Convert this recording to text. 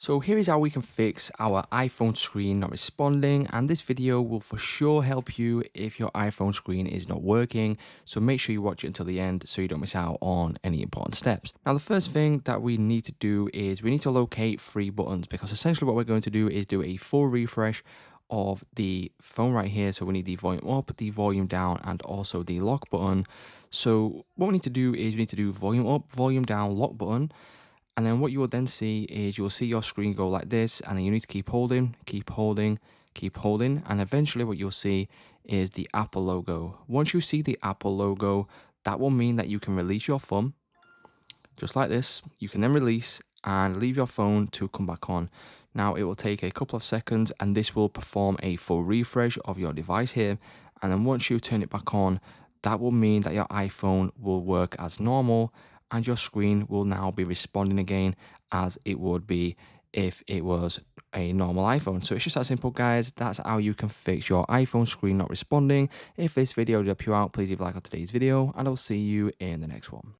So here is how we can fix our iPhone screen not responding, and this video will for sure help you if your iPhone screen is not working. So make sure you watch it until the end so you don't miss out on any important steps. Now the first thing that we need to do is we need to locate three buttons, because essentially what we're going to do is do a full refresh of the phone right here. So we need the volume up, the volume down, and also the lock button. So what we need to do is we need to do volume up, volume down, lock button. And then what you will then see is you'll see your screen go like this, and then you need to keep holding, keep holding, keep holding. And eventually what you'll see is the Apple logo. Once you see the Apple logo, that will mean that you can release your thumb, just like this. You can then release and leave your phone to come back on. Now it will take a couple of seconds and this will perform a full refresh of your device here. And then once you turn it back on, that will mean that your iPhone will work as normal and your screen will now be responding again as it would be if it was a normal iPhone. So it's just that simple, guys. That's how you can fix your iPhone screen not responding. If this video did help you out, please leave a like on today's video and I'll see you in the next one.